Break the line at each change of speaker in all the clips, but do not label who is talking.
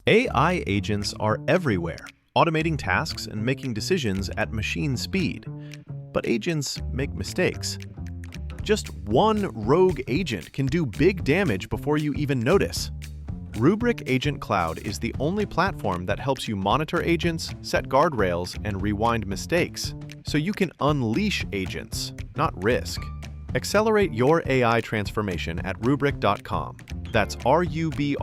AI agents are everywhere, automating tasks and making decisions at machine speed. But agents make mistakes. Just one rogue agent can do big damage before you even notice. Rubrik Agent Cloud is the only platform that helps you monitor agents, set guardrails, and rewind mistakes, so you can unleash agents, not risk. Accelerate your AI transformation at Rubrik.com. That's RUBRIK.com.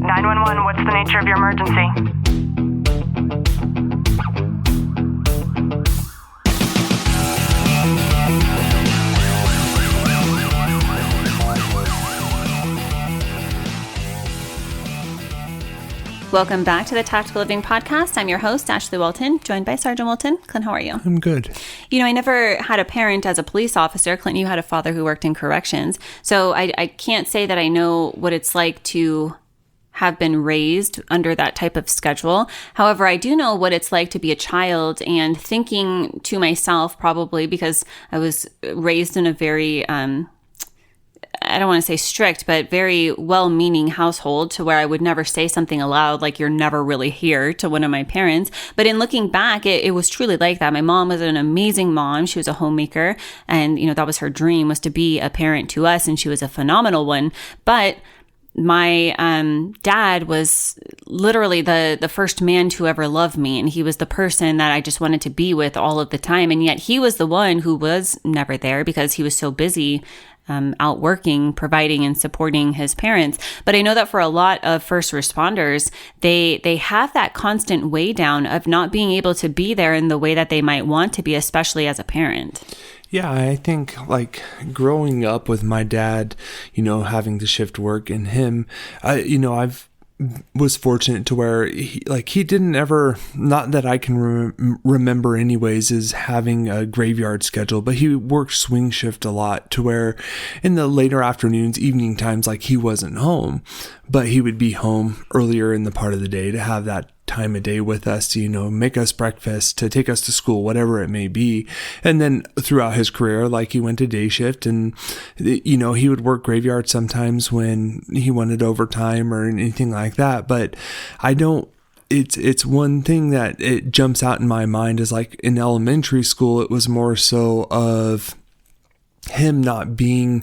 911, what's the nature of your emergency?
Welcome back to the Tactical Living Podcast. I'm your host, Ashley Walton, joined by Sergeant Walton. Clint, how are you?
I'm good.
You know, I never had a parent as a police officer. Clint, you had a father who worked in corrections. So I can't say that I know what it's like to have been raised under that type of schedule. However, I do know what it's like to be a child and thinking to myself, probably because I was raised in a very I don't want to say strict, but very well-meaning household, to where I would never say something aloud like "you're never really here" to one of my parents. But in looking back, it was truly like that. My mom was an amazing mom. She was a homemaker, and that was her dream, was to be a parent to us, and she was a phenomenal one. But my dad was literally the first man to ever love me, and he was the person that I just wanted to be with all of the time. And yet he was the one who was never there because he was so busy out working, providing and supporting his parents. But I know that for a lot of first responders, they have that constant weigh down of not being able to be there in the way that they might want to be, especially as a parent.
Yeah, I think like growing up with my dad, having to shift work and him, I've was fortunate to where he didn't ever, not that I can remember anyways, is having a graveyard schedule, but he worked swing shift a lot, to where in the later afternoons, evening times, he wasn't home, but he would be home earlier in the part of the day to have that time of day with us to, make us breakfast, to take us to school, whatever it may be. And then throughout his career, he went to day shift, and, he would work graveyard sometimes when he wanted overtime or anything like that. But it's one thing that it jumps out in my mind is in elementary school, it was more so of him not being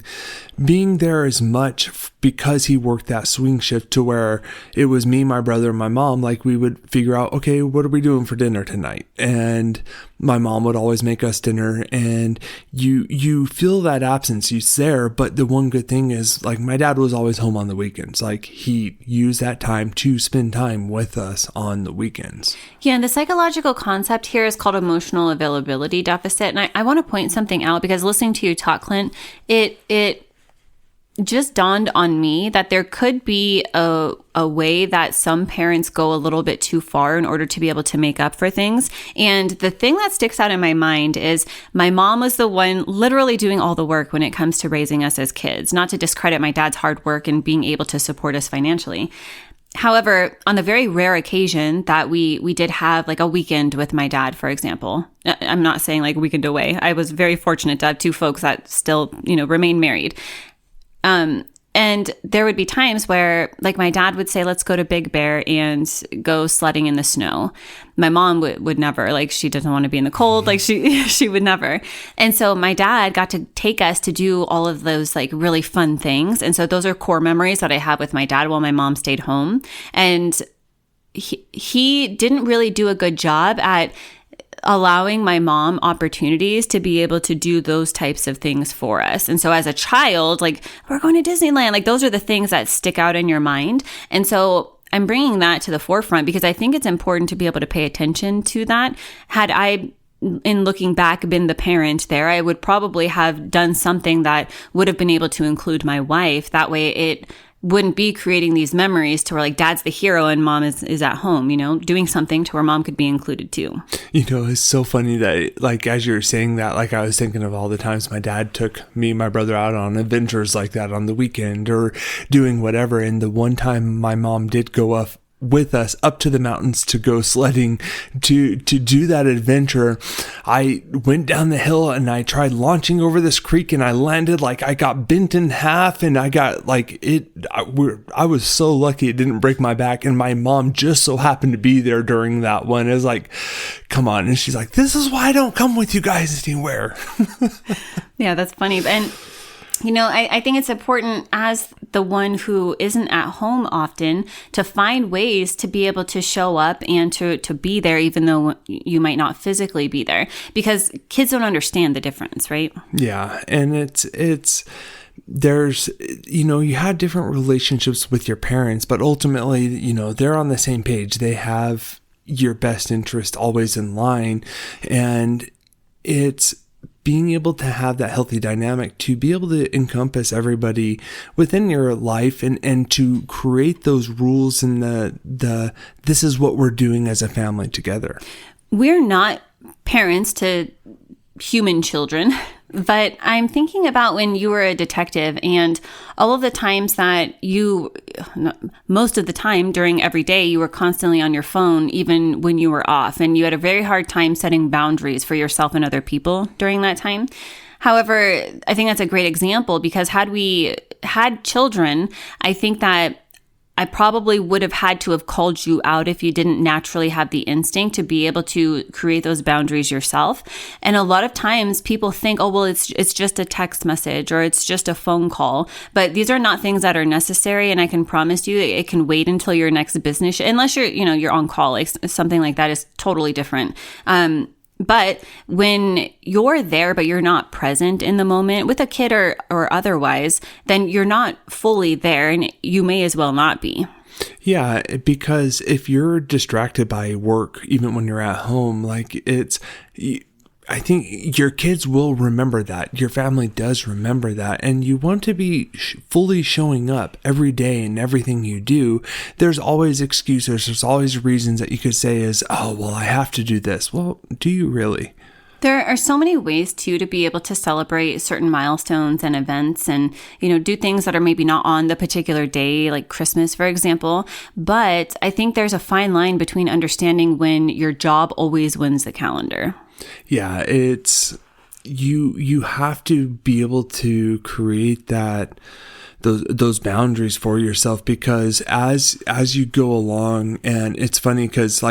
there as much because he worked that swing shift, to where it was me, my brother, and my mom. We would figure out, okay, what are we doing for dinner tonight? And my mom would always make us dinner, and you feel that absence. He's there, but the one good thing is my dad was always home on the weekends. He used that time to spend time with us on the weekends.
Yeah, and the psychological concept here is called emotional availability deficit. And I want to point something out, because listening to you talk, Clint, it just dawned on me that there could be a way that some parents go a little bit too far in order to be able to make up for things. And the thing that sticks out in my mind is my mom was the one literally doing all the work when it comes to raising us as kids, not to discredit my dad's hard work and being able to support us financially. However, on the very rare occasion that we did have a weekend with my dad, for example, I'm not saying weekend away. I was very fortunate to have two folks that still, remain married. And there would be times where my dad would say, let's go to Big Bear and go sledding in the snow. My mom would never, she doesn't want to be in the cold. She would never. And so my dad got to take us to do all of those really fun things. And so those are core memories that I have with my dad while my mom stayed home. And he didn't really do a good job at allowing my mom opportunities to be able to do those types of things for us. And so as a child, we're going to Disneyland, those are the things that stick out in your mind. And so I'm bringing that to the forefront because I think it's important to be able to pay attention to that. Had I, in looking back, been the parent there, I would probably have done something that would have been able to include my wife. That way it wouldn't be creating these memories to where dad's the hero and mom is at home, doing something to where mom could be included too.
It's so funny that as you were saying that, I was thinking of all the times my dad took me and my brother out on adventures like that on the weekend or doing whatever. And the one time my mom did go with us up to the mountains to go sledding, to do that adventure. I went down the hill and I tried launching over this creek, and I landed like I got bent in half, and I got like it. I was so lucky it didn't break my back, and my mom just so happened to be there during that one. It was like, come on. And she's like, this is why I don't come with you guys anywhere.
Yeah, that's funny. And I think it's important as the one who isn't at home often to find ways to be able to show up and to be there, even though you might not physically be there, because kids don't understand the difference, right?
Yeah. And there's, you have different relationships with your parents, but ultimately, they're on the same page. They have your best interest always in line. And it's being able to have that healthy dynamic to be able to encompass everybody within your life and to create those rules and the this is what we're doing as a family together.
We're not parents to human children, but I'm thinking about when you were a detective and all of the times that most of the time during every day, you were constantly on your phone, even when you were off, and you had a very hard time setting boundaries for yourself and other people during that time. However, I think that's a great example, because had we had children, I think that I probably would have had to have called you out if you didn't naturally have the instinct to be able to create those boundaries yourself. And a lot of times people think, oh, well, it's just a text message or it's just a phone call. But these are not things that are necessary. And I can promise you it can wait until your next business, unless you're on call. Like something like that is totally different. But when you're there, but you're not present in the moment with a kid or otherwise, then you're not fully there, and you may as well not be.
Yeah, because if you're distracted by work, even when you're at home, I think your kids will remember that. Your family does remember that. And you want to be fully showing up every day in everything you do. There's always excuses. There's always reasons that you could say is, oh, well, I have to do this. Well, do you really?
There are so many ways, too, to be able to celebrate certain milestones and events and, do things that are maybe not on the particular day, like Christmas, for example. But I think there's a fine line between understanding when your job always wins the calendar.
Yeah, it's you have to be able to create those boundaries for yourself, because as you go along, and it's funny because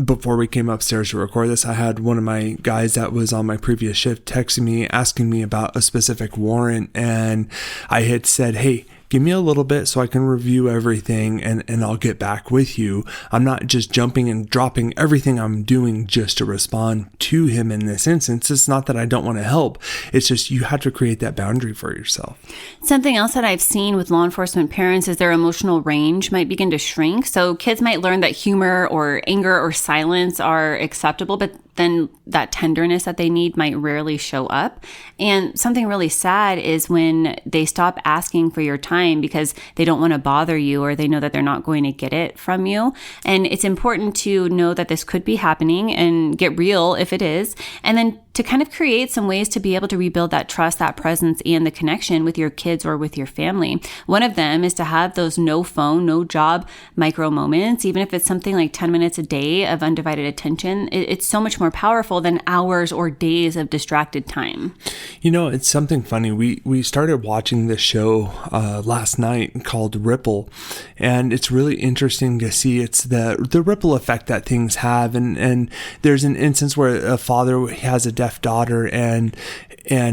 before we came upstairs to record this, I had one of my guys that was on my previous shift texting me, asking me about a specific warrant. And I had said, hey, give me a little bit so I can review everything and I'll get back with you. I'm not just jumping and dropping everything I'm doing just to respond to him in this instance. It's not that I don't want to help. It's just you have to create that boundary for yourself.
Something else that I've seen with law enforcement parents is their emotional range might begin to shrink. So kids might learn that humor or anger or silence are acceptable, but then that tenderness that they need might rarely show up. And something really sad is when they stop asking for your time because they don't want to bother you, or they know that they're not going to get it from you. And it's important to know that this could be happening and get real if it is. And then to kind of create some ways to be able to rebuild that trust, that presence, and the connection with your kids or with your family. One of them is to have those no phone, no job micro moments, even if it's something like 10 minutes a day of undivided attention. It's so much more powerful than hours or days of distracted time.
It's something funny. We started watching this show last night called Ripple, and it's really interesting to see it's the ripple effect that things have. And there's an instance where a father has a deaf daughter, and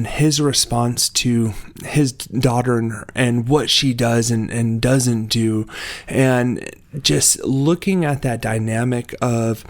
his response to his daughter and what she does and doesn't do, and just looking at that dynamic of,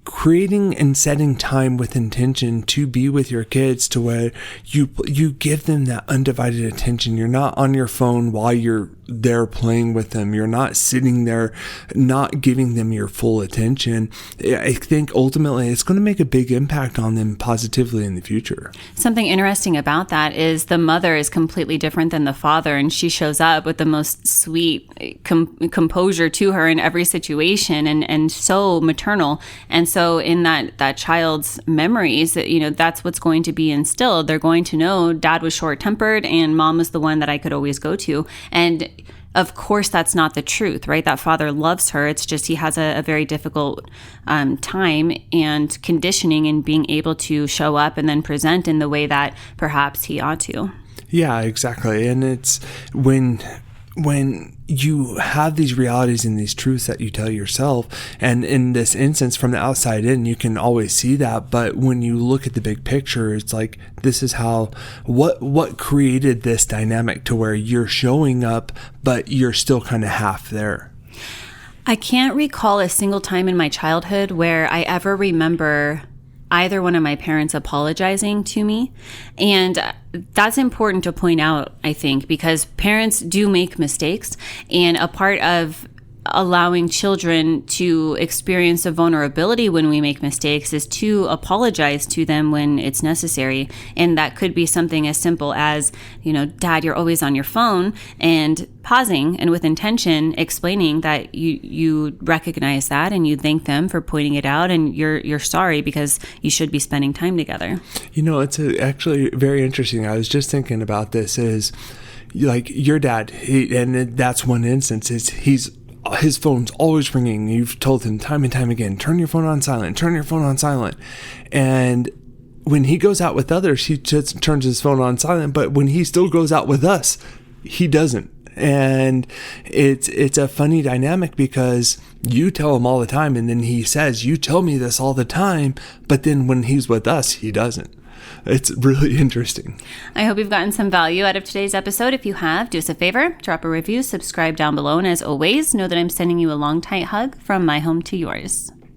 creating and setting time with intention to be with your kids, to where you give them that undivided attention. You're not on your phone while you're there playing with them. You're not sitting there not giving them your full attention. I think ultimately it's going to make a big impact on them positively in the future. Something
interesting about that is the mother is completely different than the father, and she shows up with the most sweet composure to her in every situation, and so maternal. And so in that child's memories, that's what's going to be instilled. They're going to know dad was short-tempered and mom was the one that I could always go to. And of course, that's not the truth, right? That father loves her. It's just he has a very difficult time and conditioning in being able to show up and then present in the way that perhaps he ought to.
Yeah, exactly. And it's when you have these realities and these truths that you tell yourself, and in this instance, from the outside in, you can always see that. But when you look at the big picture, it's like, this is how, what created this dynamic to where you're showing up, but you're still kind of half there.
I can't recall a single time in my childhood where I ever remember either one of my parents apologizing to me. And that's important to point out, I think, because parents do make mistakes. And a part of allowing children to experience a vulnerability when we make mistakes is to apologize to them when it's necessary. And that could be something as simple as, Dad, you're always on your phone, and pausing and with intention explaining that you recognize that and you thank them for pointing it out, and you're sorry because you should be spending time together.
It's actually very interesting. I was just thinking about this, is like your dad, and that's one instance, is his phone's always ringing. You've told him time and time again, turn your phone on silent, turn your phone on silent. And when he goes out with others, he just turns his phone on silent. But when he still goes out with us, he doesn't. And it's a funny dynamic, because you tell him all the time, and then he says, you tell me this all the time, but then when he's with us, he doesn't. It's really interesting.
I hope you've gotten some value out of today's episode. If you have, do us a favor, drop a review, subscribe down below, and as always, know that I'm sending you a long, tight hug from my home to yours.